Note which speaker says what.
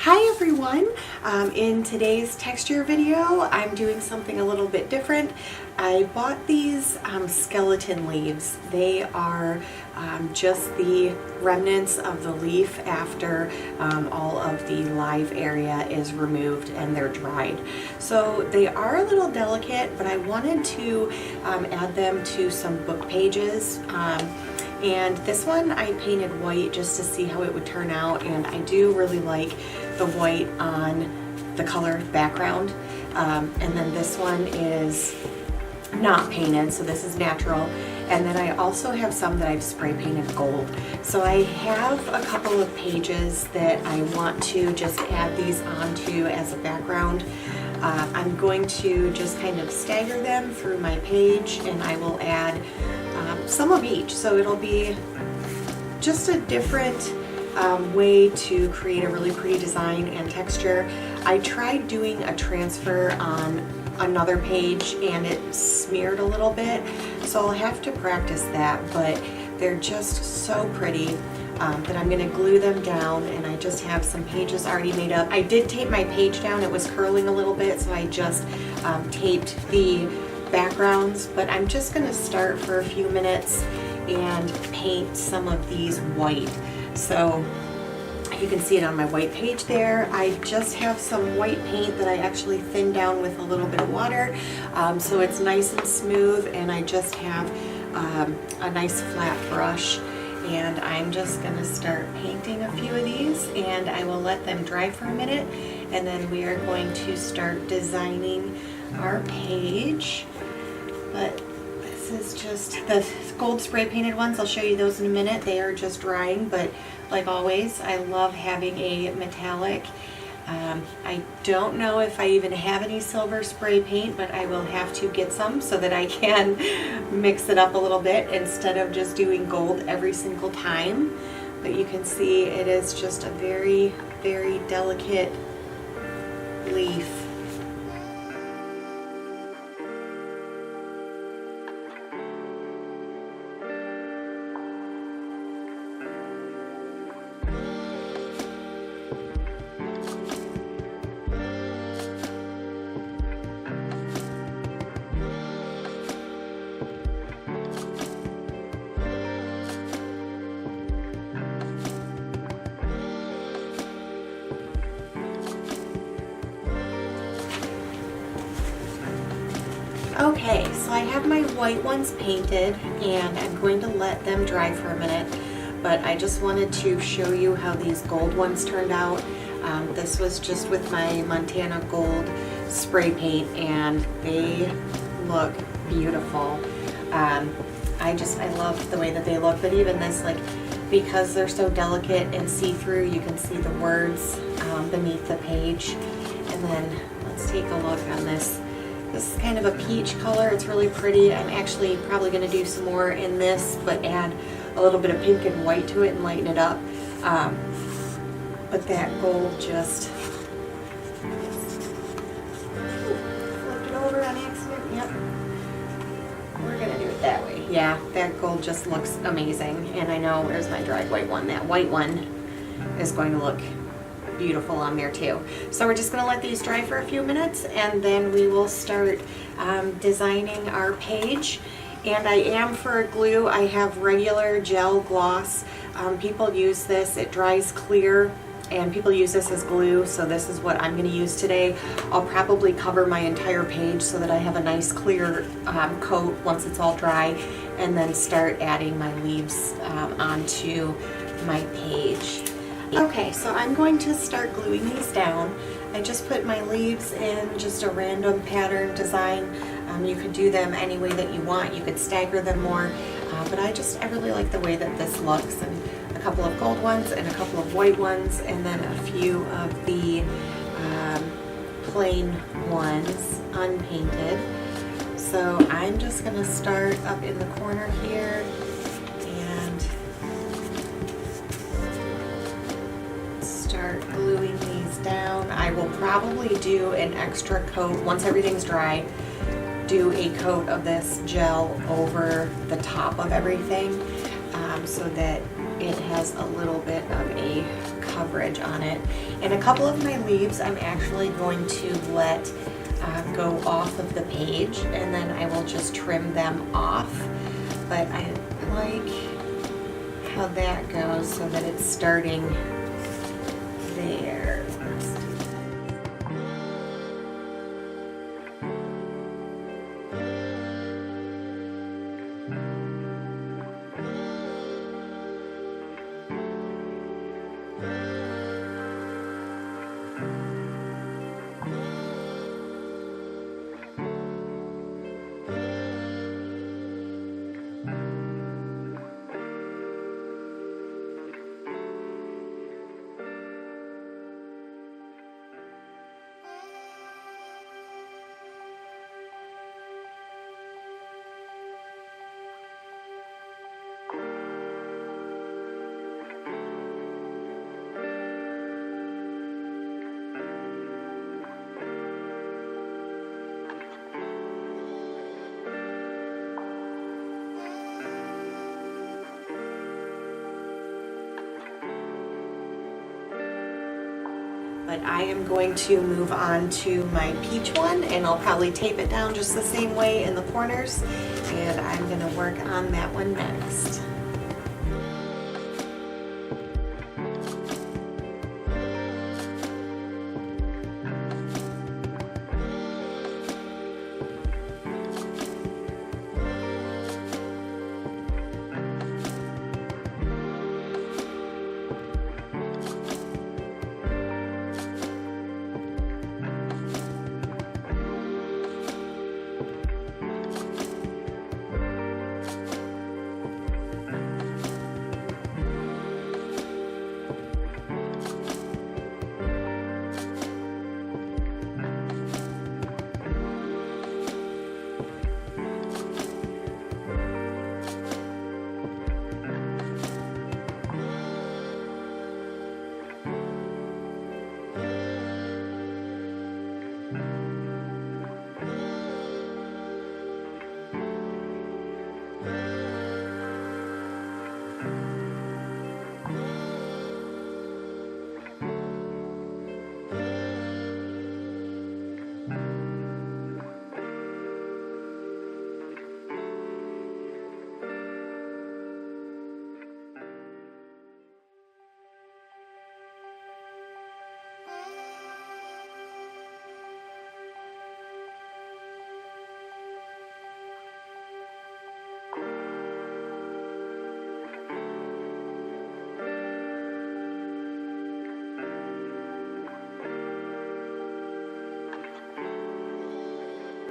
Speaker 1: Hi everyone! In today's texture video, I'm doing something a little bit different. I bought these skeleton leaves. They are just the remnants of the leaf after all of the live area is removed and they're dried. So they are a little delicate, but I wanted to add them to some book pages. And this one I painted white just to see how it would turn out, and I do really like the white on the color background. And then this one is not painted, so this is natural. And then I also have some that I've spray painted gold. So I have a couple of pages that I want to just add these onto as a background. I'm going to just kind of stagger them through my page, and I will add some of each. So it'll be just a different way to create a really pretty design and texture. I tried doing a transfer on another page and it smeared a little bit, so I'll have to practice that, but they're just so pretty that I'm going to glue them down, and I just have some pages already made up. I did tape my page down, it was curling a little bit, so I just taped the backgrounds, but I'm just going to start for a few minutes and paint some of these white. So you can see it on my white page there. I just have some white paint that I actually thinned down with a little bit of water, so it's nice and smooth, and I just have a nice flat brush, and I'm just going to start painting a few of these, and I will let them dry for a minute, and then we are going to start designing our page. But this is just the gold spray painted ones. I'll show you those in a minute. They are just drying, but like always, I love having a metallic. I don't know if I even have any silver spray paint, but I will have to get some so that I can mix it up a little bit instead of just doing gold every single time. But you can see it is just a very, very delicate leaf. Okay, so I have my white ones painted, and I'm going to let them dry for a minute, but I just wanted to show you how these gold ones turned out. This was just with my Montana Gold spray paint, and they look beautiful. I love the way that they look, but even this, like, because they're so delicate and see-through, you can see the words beneath the page. And then let's take a look on this. This is kind of a peach color. It's really pretty. I'm actually probably going to do some more in this, but add a little bit of pink and white to it and lighten it up. But that gold just flipped it over on accident. Yep. We're going to do it that way. Yeah, that gold just looks amazing. And I know, where's my dried white one? That white one is going to look beautiful on there too. So we're just going to let these dry for a few minutes, and then we will start designing our page. And I am, for glue, I have regular gel gloss. People use this, it dries clear, and people use this as glue, so this is what I'm going to use today. I'll probably cover my entire page so that I have a nice clear coat once it's all dry, and then start adding my leaves onto my page. Okay, so I'm going to start gluing these down. I just put my leaves in just a random pattern design. You could do them any way that you want. You could stagger them more, but I really like the way that this looks. And a couple of gold ones and a couple of white ones, and then a few of the plain ones, unpainted. So I'm just going to start up in the corner here and start gluing these down. I will probably do an extra coat once everything's dry. Do a coat of this gel over the top of everything so that it has a little bit of a coverage on it. And a couple of my leaves I'm actually going to let go off of the page, and then I will just trim them off. But I like how that goes so that it's starting there. But I am going to move on to my peach one, and I'll probably tape it down just the same way in the corners, and I'm going to work on that one next.